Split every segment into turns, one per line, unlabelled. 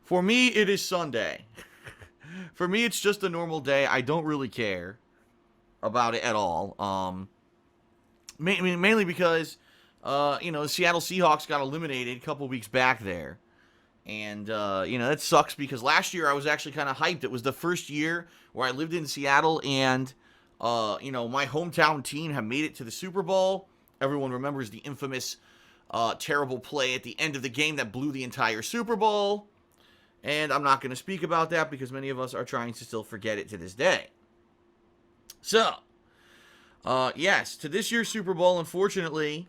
For me, it is Sunday. For me, it's just a normal day. I don't really care about it at all. Mainly because, the Seattle Seahawks got eliminated a couple weeks back there. And, that sucks because last year I was actually kind of hyped. It was the first year where I lived in Seattle and, my hometown team had made it to the Super Bowl. Everyone remembers the infamous, terrible play at the end of the game that blew the entire Super Bowl. And I'm not going to speak about that because many of us are trying to still forget it to this day. So, yes, to this year's Super Bowl, unfortunately,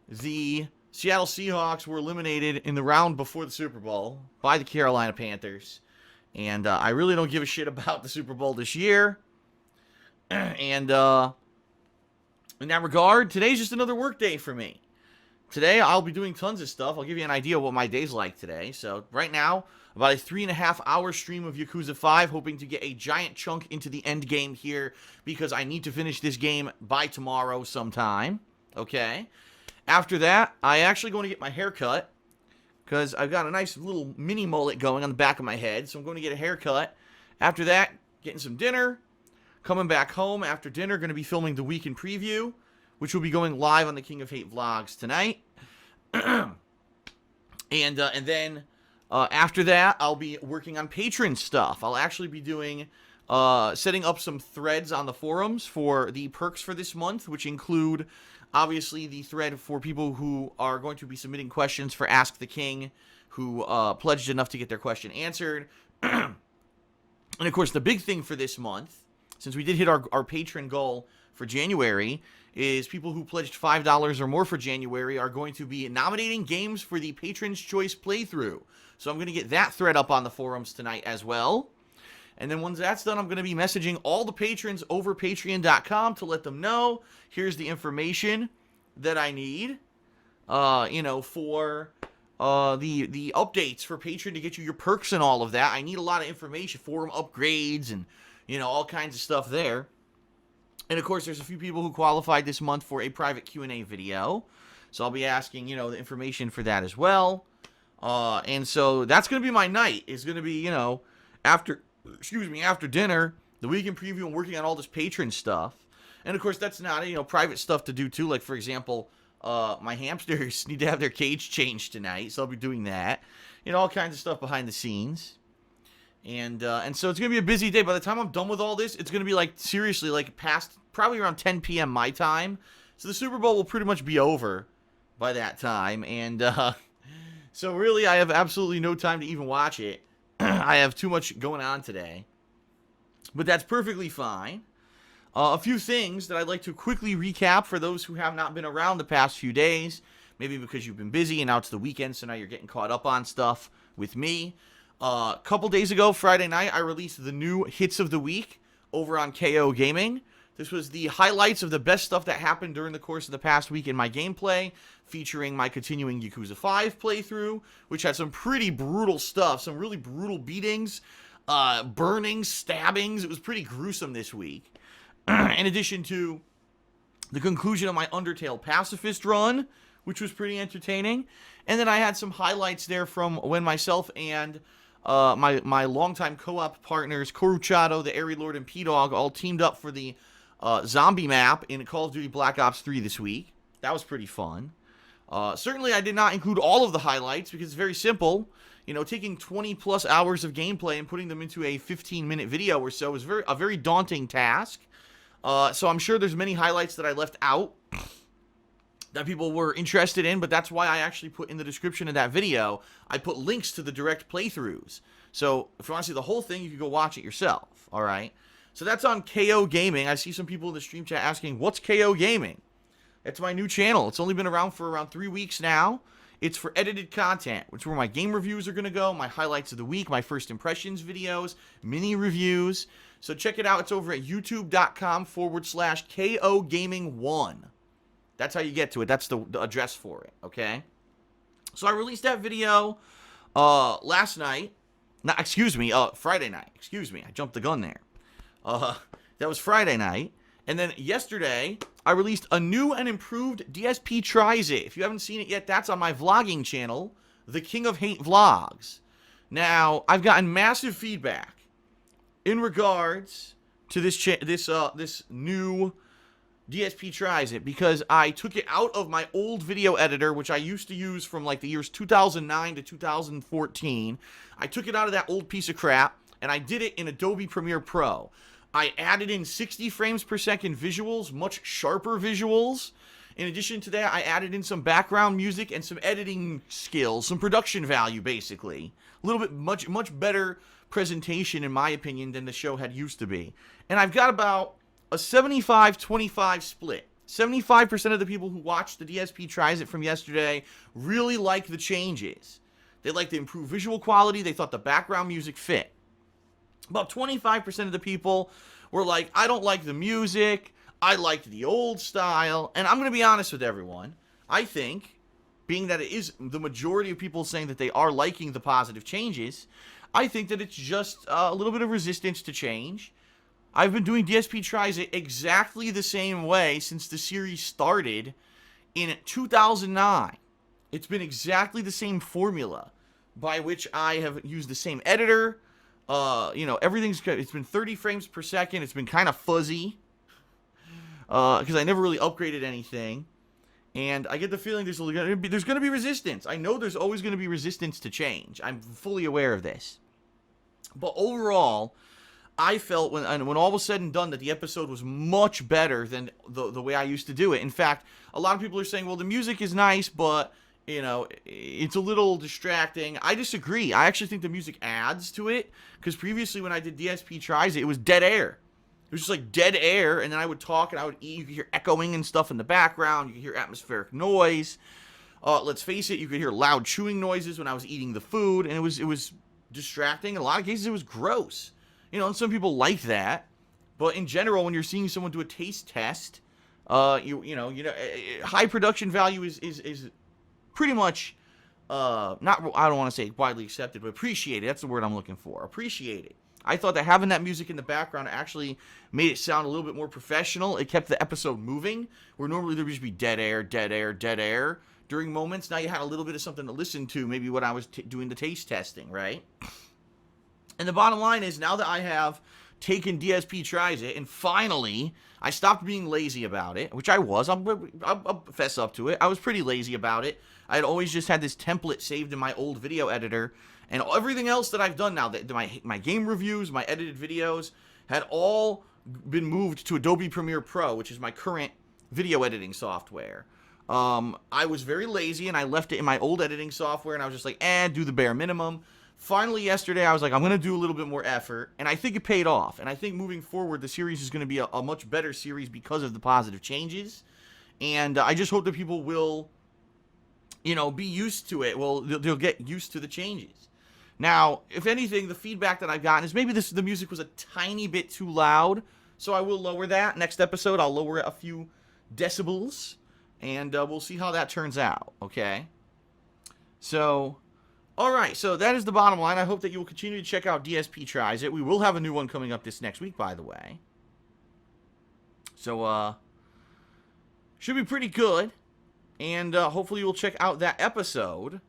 the Seattle Seahawks were eliminated in the round before the Super Bowl by the Carolina Panthers. And I really don't give a shit about the Super Bowl this year. And in that regard, today's just another work day for me. Today, I'll be doing tons of stuff. I'll give you an idea of what my day's like today. So, right now, about a 3.5 hour stream of Yakuza 5, hoping to get a giant chunk into the end game here because I need to finish this game by tomorrow sometime. Okay? After that, I actually going to get my hair cut because I've got a nice little mini mullet going on the back of my head, so I'm going to get a haircut. After that, getting some dinner, coming back home after dinner, going to be filming the weekend preview, which will be going live on the King of Hate vlogs tonight. and then after that, I'll be working on patron stuff. I'll actually be doing setting up some threads on the forums for the perks for this month, which include obviously the thread for people who are going to be submitting questions for Ask the King, who pledged enough to get their question answered. And of course, the big thing for this month, since we did hit our patron goal for January, is people who pledged $5 or more for January are going to be nominating games for the Patron's Choice playthrough. So I'm going to get that thread up on the forums tonight as well. And then once that's done, I'm going to be messaging all the patrons over Patreon.com to let them know, here's the information that I need, for the updates for Patreon to get you your perks and all of that. I need a lot of information, forum upgrades and, all kinds of stuff there. And, of course, there's a few people who qualified this month for a private Q&A video. So I'll be asking, the information for that as well. And so that's going to be my night. It's going to be, after dinner, the weekend preview and working on all this patron stuff. And, of course, that's not, private stuff to do, too. Like, for example, my hamsters need to have their cage changed tonight. So I'll be doing that. All kinds of stuff behind the scenes. And so it's going to be a busy day. By the time I'm done with all this, it's going to be seriously past probably around 10 p.m. my time. So the Super Bowl will pretty much be over by that time. And so really I have absolutely no time to even watch it. I have too much going on today. But that's perfectly fine. A few things that I'd like to quickly recap for those who have not been around the past few days. Maybe because you've been busy and now it's the weekend, so now you're getting caught up on stuff with me. A couple days ago, Friday night, I released the new Hits of the Week over on KO Gaming. This was the highlights of the best stuff that happened during the course of the past week in my gameplay, featuring my continuing Yakuza 5 playthrough, which had some pretty brutal stuff, some really brutal beatings, burnings, stabbings. It was pretty gruesome this week. In addition to the conclusion of my Undertale Pacifist run, which was pretty entertaining. And then I had some highlights there from when myself and my longtime co-op partners, Coruchado, the Airy Lord, and P-Dog all teamed up for the zombie map in Call of Duty Black Ops 3 this week. That was pretty fun. Certainly, I did not include all of the highlights because it's very simple. Taking 20-plus hours of gameplay and putting them into a 15-minute video or so is a very daunting task. So I'm sure there's many highlights that I left out that people were interested in, but that's why I actually put in the description of that video, I put links to the direct playthroughs. So if you want to see the whole thing, you can go watch it yourself, all right? So that's on KO Gaming. I see some people in the stream chat asking, what's KO Gaming? It's my new channel. It's only been around for around 3 weeks now. It's for edited content, which is where my game reviews are going to go, my highlights of the week, my first impressions videos, mini reviews. So check it out. It's over at youtube.com/KO Gaming 1. That's how you get to it. That's the address for it, okay? So I released that video last night. Friday night. Excuse me. I jumped the gun there. That was Friday night. And then yesterday, I released a new and improved DSP Tries It. If you haven't seen it yet, that's on my vlogging channel, The King of Hate Vlogs. Now, I've gotten massive feedback in regards to this new DSP Tries It, because I took it out of my old video editor, which I used to use from like the years 2009 to 2014. I took it out of that old piece of crap, and I did it in Adobe Premiere Pro. I added in 60 frames per second visuals, much sharper visuals. In addition to that, I added in some background music and some editing skills, some production value, basically. A little bit much better presentation, in my opinion, than the show had used to be. And I've got about a 75-25 split. 75% of the people who watched the DSP Tries It from yesterday really like the changes. They like the improved visual quality. They thought the background music fit. About 25% of the people were like, I don't like the music. I liked the old style. And I'm going to be honest with everyone. I think, being that it is the majority of people saying that they are liking the positive changes, I think that it's just a little bit of resistance to change. I've been doing DSP Tries It exactly the same way since the series started in 2009. It's been exactly the same formula by which I have used the same editor. It's been 30 frames per second. It's been kind of fuzzy because I never really upgraded anything. And I get the feeling there's going to be resistance. I know there's always going to be resistance to change. I'm fully aware of this. But overall, I felt when all was said and done that the episode was much better than the way I used to do it. In fact, a lot of people are saying, well, the music is nice, but, it's a little distracting. I disagree. I actually think the music adds to it, because previously when I did DSP Tries It, it was dead air. It was just like dead air, and then I would talk, and I would eat. You could hear echoing and stuff in the background. You could hear atmospheric noise. Let's face it, you could hear loud chewing noises when I was eating the food, and it was distracting. In a lot of cases, it was gross. And some people like that, but in general, when you're seeing someone do a taste test, high production value is pretty much not. I don't want to say widely accepted, but appreciated. That's the word I'm looking for. Appreciated. I thought that having that music in the background actually made it sound a little bit more professional. It kept the episode moving, where normally there would just be dead air, dead air, dead air during moments. Now you had a little bit of something to listen to, maybe when I was doing the taste testing, right? And the bottom line is, now that I have taken DSP Tries It, and finally, I stopped being lazy about it, which I was. I'll fess up to it. I was pretty lazy about it. I had always just had this template saved in my old video editor, and everything else that I've done now, that my game reviews, my edited videos, had all been moved to Adobe Premiere Pro, which is my current video editing software. I was very lazy, and I left it in my old editing software, and I was just like, do the bare minimum. Finally, yesterday, I was like, I'm going to do a little bit more effort, and I think it paid off. And I think moving forward, the series is going to be a much better series because of the positive changes. And I just hope that people will, be used to it. Well, they'll get used to the changes. Now, if anything, the feedback that I've gotten is maybe the music was a tiny bit too loud, so I will lower that. Next episode, I'll lower it a few decibels, and we'll see how that turns out, okay? So, all right, so that is the bottom line. I hope that you will continue to check out DSP Tries It. We will have a new one coming up this next week, by the way. So, should be pretty good, and hopefully you'll check out that episode